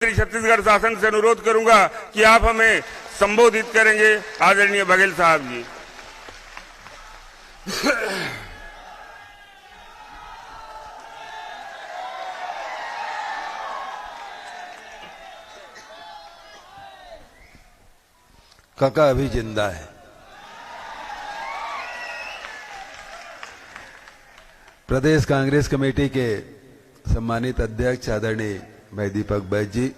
छत्तीसगढ़ शासन से अनुरोध करूंगा कि आप हमें संबोधित करेंगे। आदरणीय बघेल साहब जी। काका अभी जिंदा है। प्रदेश कांग्रेस कमेटी के सम्मानित अध्यक्ष आदरणीय भाई दीपक बैद जी,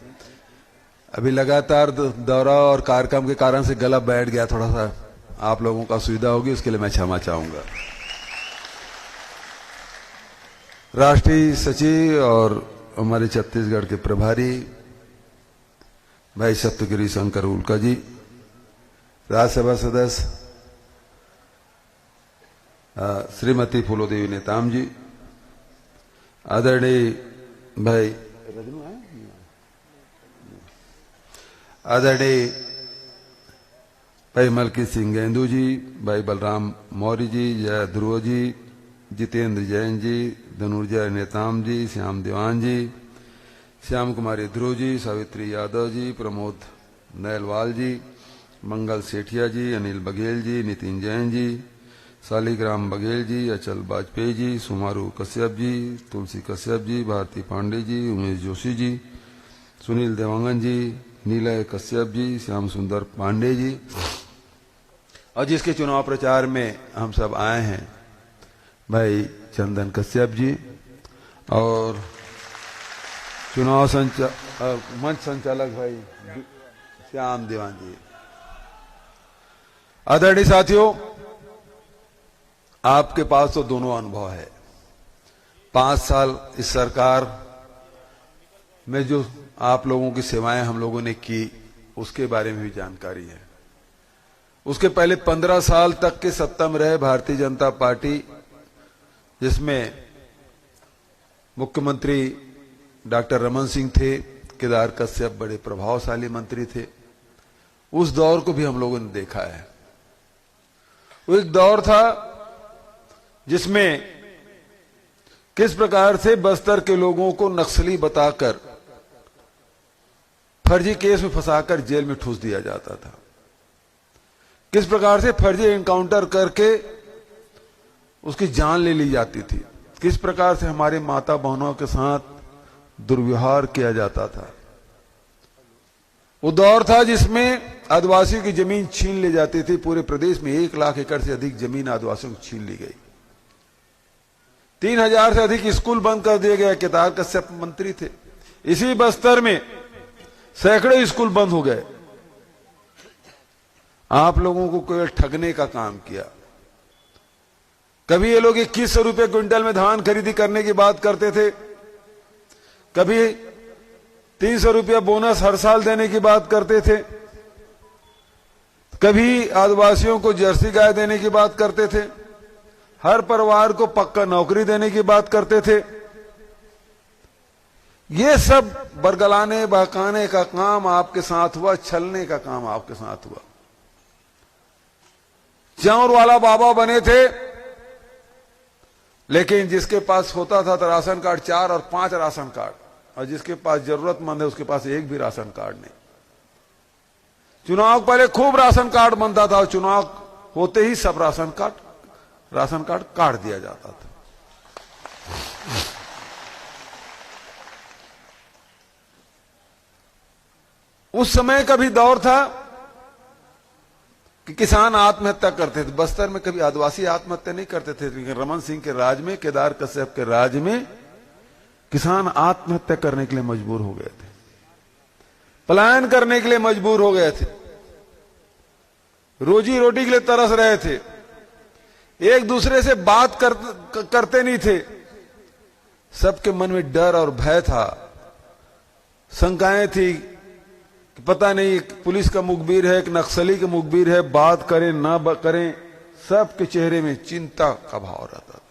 अभी लगातार दौरा और कार्यक्रम के कारण से गला बैठ गया, थोड़ा सा आप लोगों का असुविधा होगी, उसके लिए मैं क्षमा चाहूंगा। राष्ट्रीय सचिव और हमारे छत्तीसगढ़ के प्रभारी भाई सप्तगिरी शंकर उल्का जी, राज्यसभा सदस्य श्रीमती फूलोदेवी नेताम जी, आदरणीय भाई मलकी सिंह गेंदू जी, भाई बलराम मौर्य जी, जय ध्रुव जी, जितेंद्र जैन जी, धनुर्जय नेताम जी, श्याम दीवान जी, श्याम कुमारी ध्रुव जी, सावित्री यादव जी, प्रमोद नैलवाल जी, मंगल सेठिया जी, अनिल बघेल जी, नितिन जैन जी, शालिग्राम बघेल जी, अचल वाजपेयी जी, सुमारू कश्यप जी, तुलसी कश्यप जी, भारती पांडे जी, उमेश जोशी जी, सुनील देवांगन जी, नीलय कश्यप जी, श्याम सुंदर पांडे जी, और जिसके चुनाव प्रचार में हम सब आए हैं भाई चंदन कश्यप जी, और चुनाव मंच संचालक भाई श्याम दीवान जी। आदरणीय साथियों, आपके पास तो दोनों अनुभव है। 5 साल इस सरकार में जो आप लोगों की सेवाएं हम लोगों ने की, उसके बारे में भी जानकारी है। उसके पहले 15 साल तक के सत्ता में रहे भारतीय जनता पार्टी, जिसमें मुख्यमंत्री डॉक्टर रमन सिंह थे, केदार कश्यप बड़े प्रभावशाली मंत्री थे। उस दौर को भी हम लोगों ने देखा है। वो एक दौर था जिसमें किस प्रकार से बस्तर के लोगों को नक्सली बताकर फर्जी केस में फंसाकर जेल में ठूस दिया जाता था। किस प्रकार से फर्जी एनकाउंटर करके उसकी जान ले ली जाती थी। किस प्रकार से हमारे माता बहनों के साथ दुर्व्यवहार किया जाता था। वो दौर था जिसमें आदिवासियों की जमीन छीन ली जाती थी। पूरे प्रदेश में 1 लाख एकड़ से अधिक जमीन आदिवासियों को छीन ली गई। 3000 से अधिक स्कूल बंद कर दिए गए। केदार कश्यप मंत्री थे। इसी बस्तर में सैकड़ों स्कूल बंद हो गए। आप लोगों को केवल ठगने का काम किया। कभी ये लोग 2100 रुपए क्विंटल में धान खरीदी करने की बात करते थे, कभी 300 रुपया बोनस हर साल देने की बात करते थे, कभी आदिवासियों को जर्सी गाय देने की बात करते थे, हर परिवार को पक्का नौकरी देने की बात करते थे। ये सब बरगलाने बहकाने का काम आपके साथ हुआ, छलने का काम आपके साथ हुआ। चाउर वाला बाबा बने थे, लेकिन जिसके पास होता था तो राशन कार्ड 4 और 5 राशन कार्ड, और जिसके पास जरूरतमंद है उसके पास 1 भी राशन कार्ड नहीं। चुनाव पहले खूब राशन कार्ड बनता था और चुनाव होते ही सब राशन कार्ड काट दिया जाता था। उस समय का भी दौर था कि किसान आत्महत्या करते थे। बस्तर में कभी आदिवासी आत्महत्या नहीं करते थे, लेकिन रमन सिंह के राज में, केदार कश्यप के राज में किसान आत्महत्या करने के लिए मजबूर हो गए थे, पलायन करने के लिए मजबूर हो गए थे, रोजी रोटी के लिए तरस रहे थे, एक दूसरे से बात करते नहीं थे। सबके मन में डर और भय था, शंकाएं थी कि पता नहीं पुलिस का मुखबिर है, एक नक्सली का मुखबिर है, बात करें ना करें, सबके चेहरे में चिंता का भाव रहता था।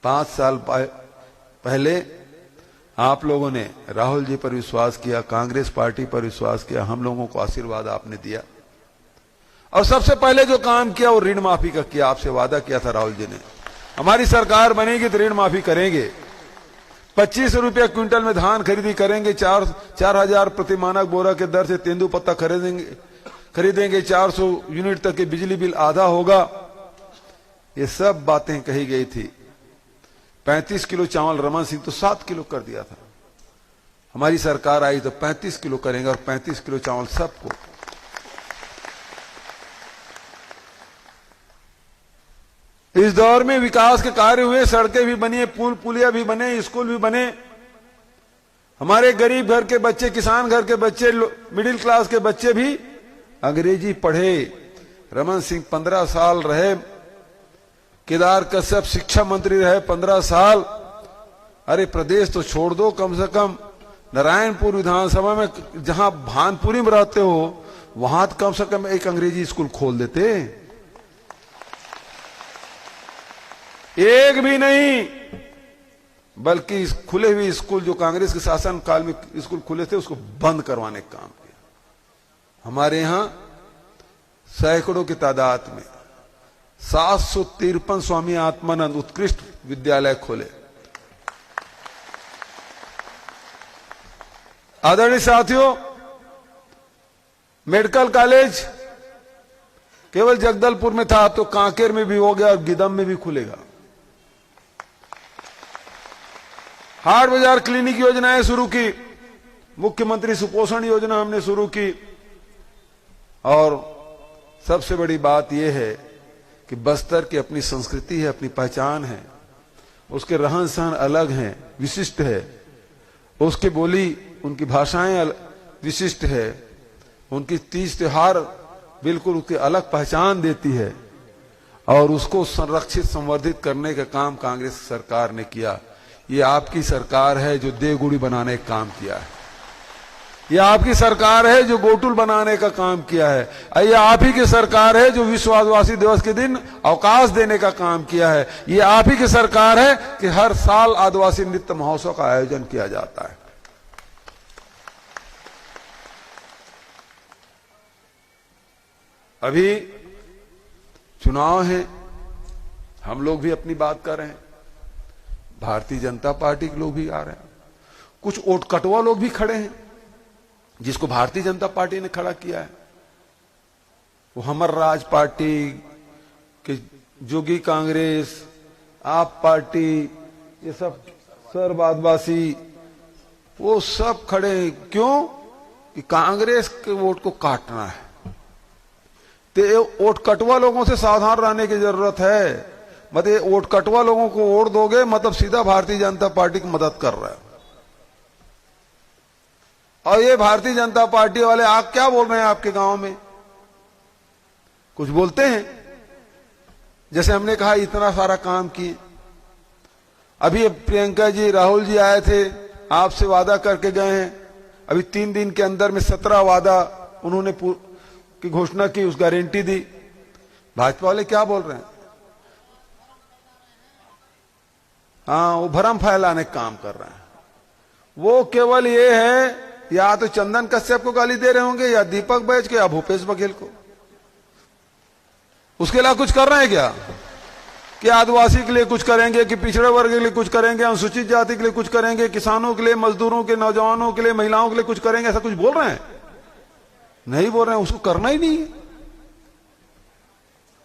5 साल पहले आप लोगों ने राहुल जी पर विश्वास किया, कांग्रेस पार्टी पर विश्वास किया, हम लोगों को आशीर्वाद आपने दिया, और सबसे पहले जो काम किया वो ऋण माफी का किया। आपसे वादा किया था राहुल जी ने, हमारी सरकार बनेगी तो ऋण माफी करेंगे। ₹25 क्विंटल में धान खरीदी करेंगे, 4,000 प्रति मानक बोरा के दर से तेंदुपत्ता खरीदेंगे, 400 यूनिट तक के बिजली बिल आधा होगा। ये सब बातें कही गई थी। 35 किलो चावल रमन सिंह तो 7 किलो कर दिया था। हमारी सरकार आई तो 35 किलो करेंगे और 35 किलो चावल सबको। इस दौर में विकास के कार्य हुए, सड़कें भी बनी, पुल पुलिया भी बने, स्कूल भी बने। हमारे गरीब घर के बच्चे, किसान घर के बच्चे, मिडिल क्लास के बच्चे भी अंग्रेजी पढ़े। रमन सिंह 15 साल रहे, केदार कश्यप शिक्षा मंत्री रहे 15 साल। अरे प्रदेश तो छोड़ दो, कम से कम नारायणपुर विधानसभा में, जहां भानपुरी में रहते हो, वहां कम से कम एक अंग्रेजी स्कूल खोल देते। एक भी नहीं, बल्कि खुले हुए स्कूल जो कांग्रेस के शासन काल में स्कूल खुले थे, उसको बंद करवाने का काम किया। हमारे यहां सैकड़ों की तादाद में 753 स्वामी आत्मानंद उत्कृष्ट विद्यालय खोले। आदरणीय साथियों, मेडिकल कॉलेज केवल जगदलपुर में था, तो कांकेर में भी हो गया और गिदम में भी खुलेगा। हाट बाजार क्लिनिक योजनाएं शुरू की, मुख्यमंत्री सुपोषण योजना हमने शुरू की। और सबसे बड़ी बात यह है कि बस्तर की अपनी संस्कृति है, अपनी पहचान है, उसके रहन सहन अलग हैं, विशिष्ट है, उसकी बोली, उनकी भाषाएं विशिष्ट है, उनकी तीज त्योहार बिल्कुल उसकी अलग पहचान देती है। और उसको संरक्षित संवर्धित करने का काम कांग्रेस सरकार ने किया। ये आपकी सरकार है जो देवगुड़ी बनाने का काम किया है। ये आपकी सरकार है जो गोटुल बनाने का काम किया है। ये आप ही की सरकार है जो विश्व आदिवासी दिवस के दिन अवकाश देने का काम किया है। ये आप ही की सरकार है कि हर साल आदिवासी नृत्य महोत्सव का आयोजन किया जाता है। अभी चुनाव है, हम लोग भी अपनी बात कर रहे हैं, भारतीय जनता पार्टी के लोग भी आ रहे हैं, कुछ ओट कटवा लोग भी खड़े हैं जिसको भारतीय जनता पार्टी ने खड़ा किया है। वो हमर राज पार्टी के, जोगी कांग्रेस, आप पार्टी, ये सब सर्व आदिवासी, वो सब खड़े। क्यों? कि कांग्रेस के वोट को काटना है। तो वोट कटवा लोगों से सावधान रहने की जरूरत है। मतलब वोट कटवा लोगों को वोट दोगे, मतलब सीधा भारतीय जनता पार्टी की मदद कर रहा है। और ये भारतीय जनता पार्टी वाले आप क्या बोल रहे हैं आपके गांव में? कुछ बोलते हैं। जैसे हमने कहा इतना सारा काम किए। अभी प्रियंका जी, राहुल जी आए थे, आपसे वादा करके गए हैं। अभी 3 दिन के अंदर में 17 वादा उन्होंने की घोषणा की, उस गारंटी दी। भाजपा वाले क्या बोल रहे हैं? हाँ, वो भ्रम फैलाने का काम कर रहे हैं। वो केवल ये है, या तो चंदन कश्यप को गाली दे रहे होंगे, या दीपक बैज के, या भूपेश बघेल को। उसके अलावा कुछ कर रहे हैं क्या? कि आदिवासी के लिए कुछ करेंगे, कि पिछड़े वर्ग के लिए कुछ करेंगे, अनुसूचित जाति के लिए कुछ करेंगे, किसानों के लिए, मजदूरों के, नौजवानों के लिए, महिलाओं के लिए कुछ करेंगे, ऐसा कुछ बोल रहे हैं? नहीं बोल रहे हैं। उसको करना ही नहीं है।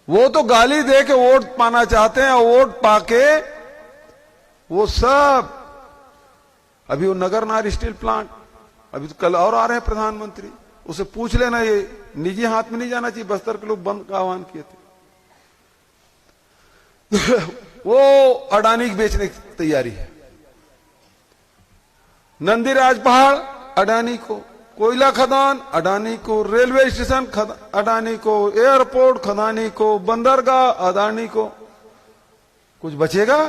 वो तो गाली दे के वोट पाना चाहते हैं, और वोट पाके वो सब, अभी वो नगर नार स्टील प्लांट, अभी तो कल और आ रहे हैं प्रधानमंत्री, उसे पूछ लेना, ये निजी हाथ में नहीं जाना चाहिए। बस्तर के लोग बंद का आह्वान किए थे। वो अडानी बेचने की तैयारी है। नंदीराज पहाड़ अडानी को, कोयला खदान अडानी को, रेलवे स्टेशन अडानी को, एयरपोर्ट खदानी को, बंदरगाह अडानी को। कुछ बचेगा?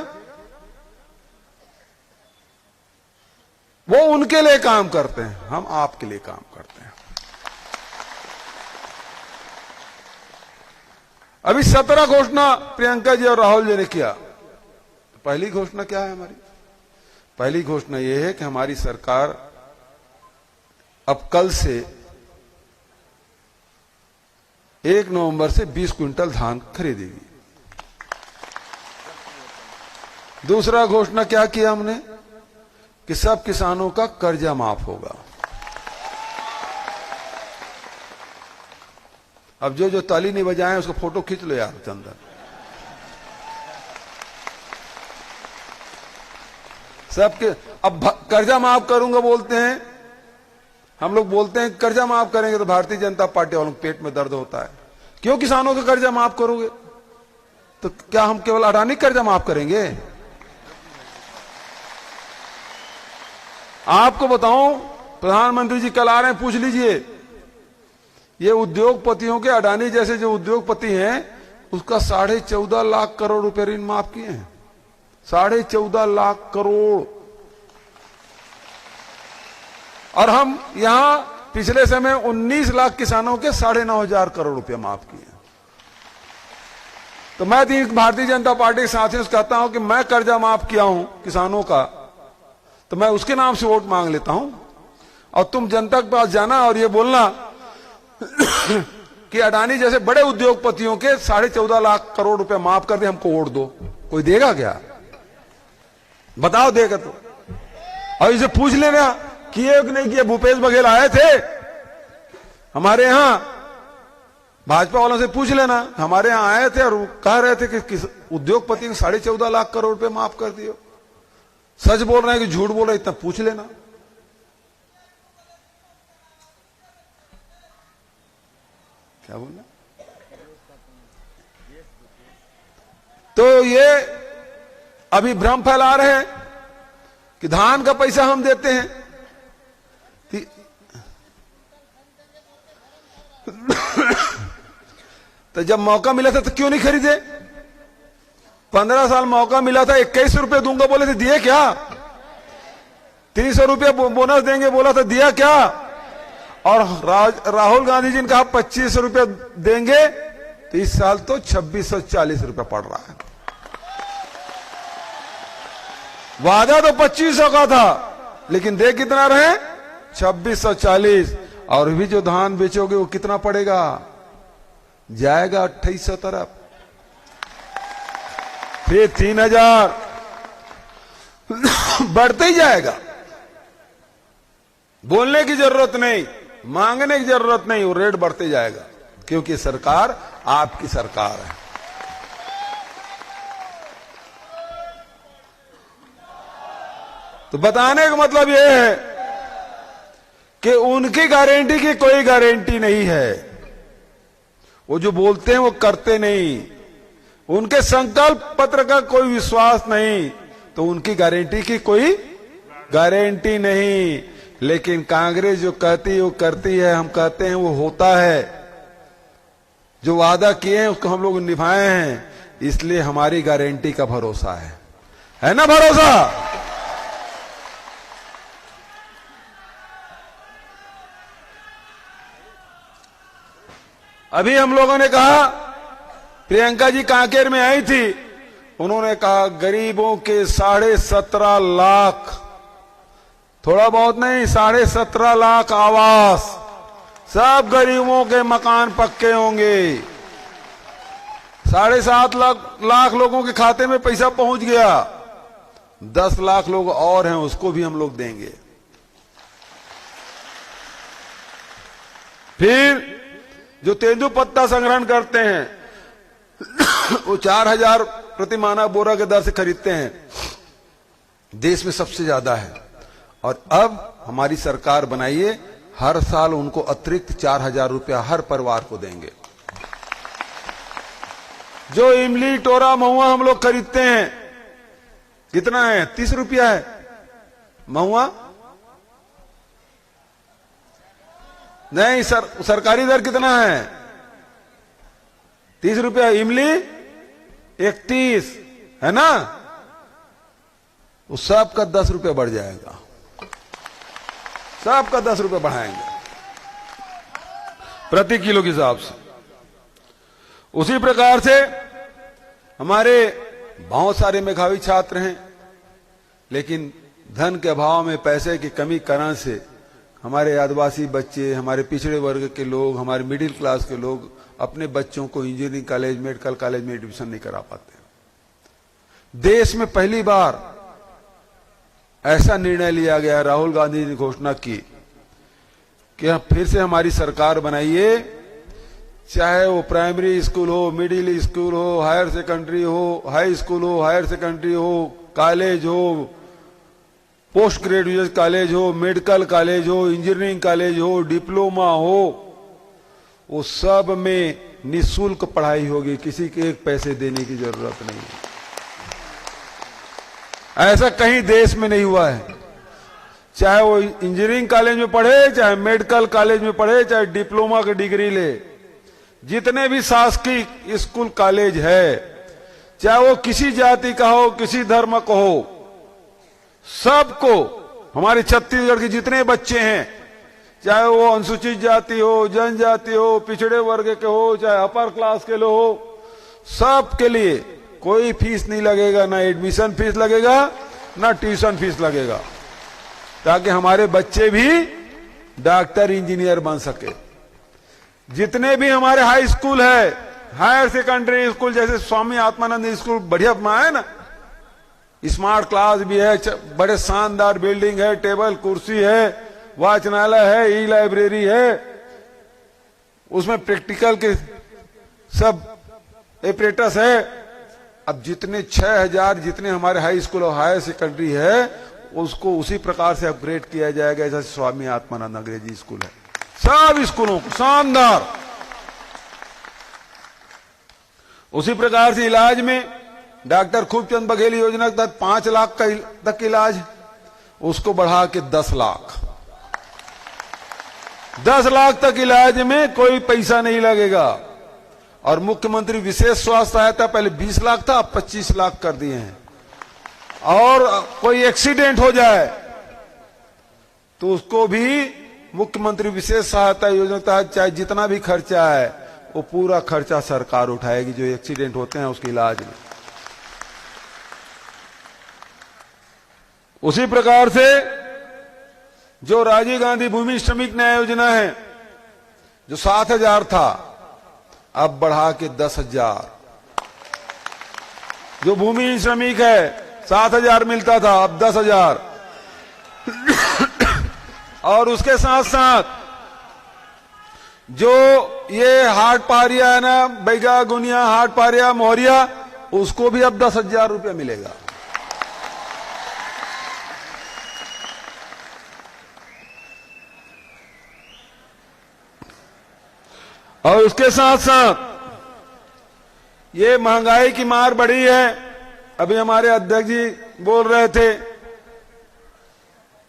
वो उनके लिए काम करते हैं, हम आपके लिए काम करते हैं। अभी 17 घोषणा प्रियंका जी और राहुल जी ने किया। पहली घोषणा क्या है हमारी? पहली घोषणा यह है कि हमारी सरकार अब कल से 1 नवंबर से 20 क्विंटल धान खरीदेगी। दूसरा घोषणा क्या किया हमने? कि सब किसानों का कर्जा माफ होगा। अब जो ताली नहीं बजाए उसको फोटो खींच लो यार चंदन। सबके अब कर्जा माफ करूंगा बोलते हैं, हम लोग बोलते हैं कर्जा माफ करेंगे तो भारतीय जनता पार्टी वालों के पेट में दर्द होता है। क्यों किसानों का कर्जा माफ करोगे? तो क्या हम केवल अडानी कर्जा माफ करेंगे? आपको बताऊं, प्रधानमंत्री जी कल आ रहे हैं, पूछ लीजिए, ये उद्योगपतियों के, अडानी जैसे जो उद्योगपति हैं, उसका 14.5 लाख करोड़ रुपए ऋण माफ किए हैं। 14.5 लाख करोड़। और हम यहां पिछले समय 19 लाख किसानों के 9,500 करोड़ रुपए माफ किए। तो मैं भारतीय जनता पार्टी के साथियों से कहता हूं कि मैं कर्जा माफ किया हूं किसानों का, तो मैं उसके नाम से वोट मांग लेता हूं, और तुम जनता के पास जाना और ये बोलना कि अडानी जैसे बड़े उद्योगपतियों के 14.5 लाख करोड़ रुपए माफ कर दे, हमको वोट दो। कोई देगा क्या? बताओ देगा तो। और इसे पूछ लेना किए कि नहीं किए। भूपेश बघेल आए थे हमारे यहां, भाजपा वालों से पूछ लेना, हमारे यहां आए थे और कह रहे थे कि उद्योगपति को 14.5 लाख करोड़ रुपए माफ कर दियो। सच बोल रहे हैं कि झूठ बोल रहे हैं, इतना पूछ लेना। क्या बोलना? तो ये अभी भ्रम फैला रहे हैं कि धान का पैसा हम देते हैं। तो जब मौका मिला था तो क्यों नहीं खरीदे? 15 साल मौका मिला था, 21 रुपए दूंगा बोले थे, दिए क्या? 300 रुपये बोनस देंगे बोला था, दिया क्या? और राहुल गांधी जी ने कहा 25 रुपये देंगे, तो इस साल तो 2640 रुपये पड़ रहा है। वादा तो 2500 का था, लेकिन दे कितना रहे? 2640। और भी जो धान बेचोगे वो कितना पड़ेगा? जाएगा 2800 तरफ, फिर 3000, बढ़ते ही जाएगा। बोलने की जरूरत नहीं, मांगने की जरूरत नहीं, वो रेट बढ़ते जाएगा, क्योंकि सरकार आपकी सरकार है। तो बताने का मतलब यह है कि उनकी गारंटी की कोई गारंटी नहीं है। वो जो बोलते हैं वो करते नहीं, उनके संकल्प पत्र का कोई विश्वास नहीं, तो उनकी गारंटी की कोई गारंटी नहीं। लेकिन कांग्रेस जो कहती है वो करती है, हम कहते हैं वो होता है। जो वादा किए हैं उसको हम लोग निभाए हैं, इसलिए हमारी गारंटी का भरोसा है ना भरोसा? अभी हम लोगों ने कहा, प्रियंका जी कांकेर में आई थी, उन्होंने कहा गरीबों के 17.5 लाख, थोड़ा बहुत नहीं, 17.5 लाख आवास, सब गरीबों के मकान पक्के होंगे। 7.5 लाख लोगों के खाते में पैसा पहुंच गया। 10 लाख लोग और हैं, उसको भी हम लोग देंगे। फिर जो तेंदुपत्ता संग्रहण करते हैं वो 4000 प्रति मानव बोरा के दर से खरीदते हैं, देश में सबसे ज्यादा है। और अब हमारी सरकार बनाइए, हर साल उनको अतिरिक्त 4000 रुपया हर परिवार को देंगे। जो इमली, टोरा, महुआ हम लोग खरीदते हैं, कितना है? 30 रुपया है महुआ। नहीं सरकारी दर कितना है? 30 रुपया। इमली 31 है ना? उस सब का 10 रुपया बढ़ जाएगा, सब का 10 रुपया बढ़ाएंगे प्रति किलो के हिसाब से। उसी प्रकार से हमारे बहुत सारे मेधावी छात्र हैं, लेकिन धन के अभाव में, पैसे की कमी कारण से हमारे आदिवासी बच्चे, हमारे पिछड़े वर्ग के लोग, हमारे मिडिल क्लास के लोग अपने बच्चों को इंजीनियरिंग कॉलेज, मेडिकल कॉलेज में एडमिशन नहीं करा पाते। देश में पहली बार ऐसा निर्णय लिया गया, राहुल गांधी ने घोषणा की कि आप फिर से हमारी सरकार बनाइए, चाहे वो प्राइमरी स्कूल हो, मिडिल स्कूल हो, हायर सेकेंडरी हो, हाई स्कूल हो, हायर सेकेंडरी हो, कॉलेज हो, पोस्ट ग्रेजुएट कॉलेज हो, मेडिकल कॉलेज हो, इंजीनियरिंग कॉलेज हो, डिप्लोमा हो, वो सब में निःशुल्क पढ़ाई होगी, किसी के एक पैसे देने की जरूरत नहीं है। ऐसा कहीं देश में नहीं हुआ है। चाहे वो इंजीनियरिंग कॉलेज में पढ़े, चाहे मेडिकल कॉलेज में पढ़े, चाहे डिप्लोमा की डिग्री ले, जितने भी शासकीय स्कूल कॉलेज है, चाहे वो किसी जाति का हो, किसी धर्म का हो, सबको, हमारे छत्तीसगढ़ के जितने बच्चे हैं, चाहे वो अनुसूचित जाति हो, जनजाति हो, पिछड़े वर्ग के हो, चाहे अपर क्लास के लोग हो, सब के लिए कोई फीस नहीं लगेगा, ना एडमिशन फीस लगेगा, ना ट्यूशन फीस लगेगा, ताकि हमारे बच्चे भी डॉक्टर इंजीनियर बन सके। जितने भी हमारे हाई स्कूल है, हायर सेकेंडरी स्कूल, जैसे स्वामी आत्मानंद स्कूल बढ़िया है ना, स्मार्ट क्लास भी है, बड़े शानदार बिल्डिंग है, टेबल कुर्सी है, वाचनालय है, ई लाइब्रेरी है, उसमें प्रैक्टिकल के सब एपरेटस है। अब जितने 6000 जितने हमारे हाई स्कूल और हायर सेकेंडरी है, उसको उसी प्रकार से अपग्रेड किया जाएगा जैसे स्वामी आत्मानंद अंग्रेजी स्कूल है। सब स्कूलों को शानदार। उसी प्रकार से इलाज में डॉक्टर खूबचंद बघेल योजना के तहत 5 लाख तक इलाज, उसको बढ़ा के 10 लाख। 10 लाख तक इलाज में कोई पैसा नहीं लगेगा। और मुख्यमंत्री विशेष स्वास्थ्य सहायता पहले 20 लाख था, अब 25 लाख कर दिए हैं। और कोई एक्सीडेंट हो जाए तो उसको भी मुख्यमंत्री विशेष सहायता योजना के तहत चाहे जितना भी खर्चा है वो पूरा खर्चा सरकार उठाएगी, जो एक्सीडेंट होते हैं उसके इलाज में। उसी प्रकार से जो राजीव गांधी भूमि श्रमिक न्याय योजना है, जो 7000 था, अब बढ़ा के 10,000। जो भूमि श्रमिक है 7000 मिलता था, अब 10,000। और उसके साथ साथ जो ये हाट पारिया है ना, बैगा गुनिया, हाट पारिया, मोहरिया, उसको भी अब 10,000 रुपया मिलेगा। और उसके साथ साथ ये महंगाई की मार बढ़ी है। अभी हमारे अध्यक्ष जी बोल रहे थे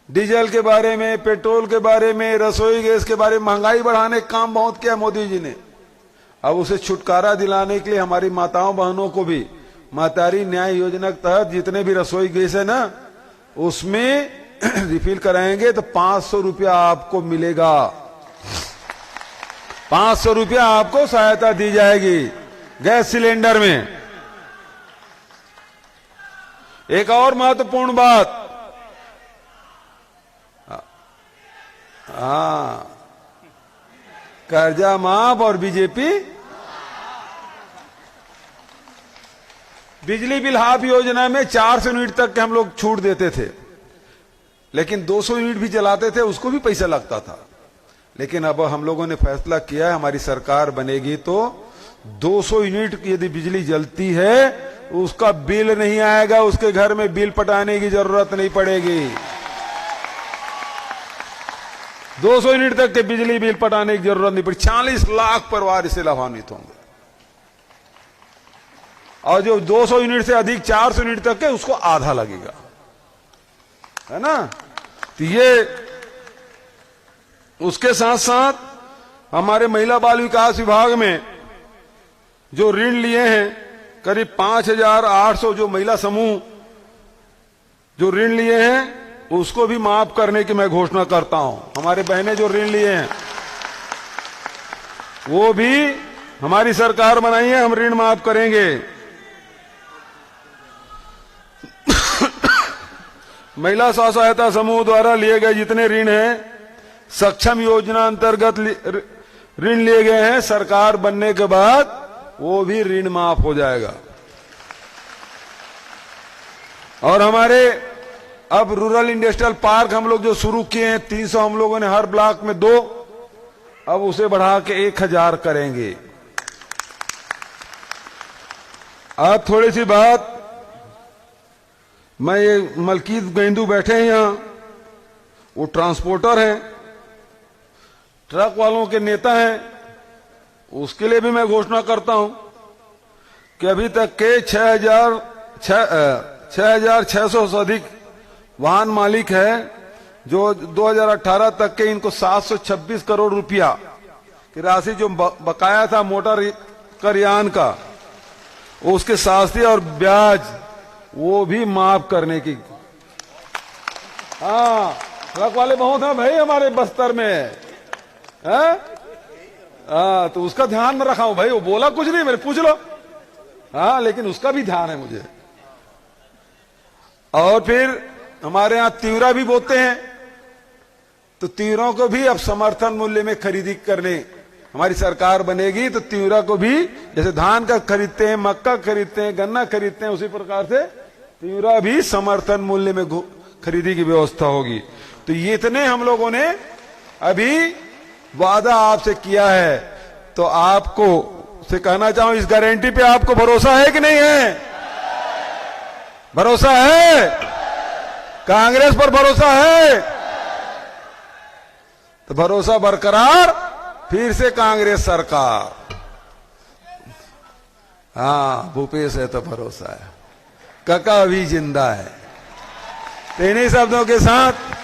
डीजल के बारे में, पेट्रोल के बारे में, रसोई गैस के बारे में। महंगाई बढ़ाने का काम बहुत किया मोदी जी ने। अब उसे छुटकारा दिलाने के लिए हमारी माताओं बहनों को भी मातारी न्याय योजना के तहत जितने भी रसोई गैस है ना, उसमें रिफिल कराएंगे तो 500 रुपया आपको मिलेगा। 500 रुपया आपको सहायता दी जाएगी गैस सिलेंडर में। एक और महत्वपूर्ण बात, कर्जा माफ और बीजेपी बिजली बिल हाफ योजना में 400 यूनिट तक के हम लोग छूट देते थे, लेकिन 200 यूनिट भी जलाते थे, उसको भी पैसा लगता था। लेकिन अब हम लोगों ने फैसला किया है, हमारी सरकार बनेगी तो 200 यूनिट यदि बिजली जलती है उसका बिल नहीं आएगा, उसके घर में बिल पटाने की जरूरत नहीं पड़ेगी। 200 यूनिट तक के बिजली बिल पटाने की जरूरत नहीं पड़ेगी। 40 लाख परिवार इससे लाभान्वित होंगे। और जो 200 यूनिट से अधिक 400 यूनिट तक के, उसको आधा लगेगा, है ना। तो ये उसके साथ साथ हमारे महिला बाल विकास विभाग में जो ऋण लिए हैं, करीब 5,800 जो महिला समूह जो ऋण लिए हैं, उसको भी माफ करने की मैं घोषणा करता हूं। हमारे बहनें जो ऋण लिए हैं वो भी हमारी सरकार बनाई है, हम ऋण माफ करेंगे। महिला स्व सहायता समूह द्वारा लिए गए जितने ऋण हैं, सक्षम योजना अंतर्गत ऋण लिए गए हैं, सरकार बनने के बाद वो भी ऋण माफ हो जाएगा। और हमारे अब रूरल इंडस्ट्रियल पार्क हम लोग जो शुरू किए हैं 300 हम लोगों ने हर ब्लॉक में 2, अब उसे बढ़ा के 1000 करेंगे। अब थोड़ी सी बात, मैं ये मलकीत गेंदू बैठे हैं यहां, वो ट्रांसपोर्टर हैं, ट्रक वालों के नेता हैं, उसके लिए भी मैं घोषणा करता हूं कि अभी तक के 6,600 से अधिक वाहन मालिक है जो 2018 तक के इनको 726 करोड़ रुपया की राशि जो बकाया था मोटर कर यान का, उसके शास्ती और ब्याज वो भी माफ करने की। हाँ, ट्रक वाले बहुत हैं भाई हमारे बस्तर में, है? तो उसका ध्यान में रखा हूं भाई, वो बोला कुछ नहीं, मेरे पूछ लो। हाँ, लेकिन उसका भी ध्यान है मुझे। और फिर हमारे यहां तीवरा भी बोते हैं, तो तीवरों को भी अब समर्थन मूल्य में खरीदी करने हमारी सरकार बनेगी, तो तीवरा को भी जैसे धान का खरीदते हैं, मक्का खरीदते हैं, गन्ना खरीदते हैं, उसी प्रकार से तीवरा भी समर्थन मूल्य में खरीदी की व्यवस्था होगी। तो ये इतने हम लोगों ने अभी वादा आपसे किया है, तो आपको से कहना चाहूं, इस गारंटी पे आपको भरोसा है कि नहीं है? भरोसा है? कांग्रेस पर भरोसा है? तो भरोसा बरकरार, फिर से कांग्रेस सरकार। हाँ, भूपेश है तो भरोसा है, काका अभी जिंदा है। तो इन्हीं शब्दों के साथ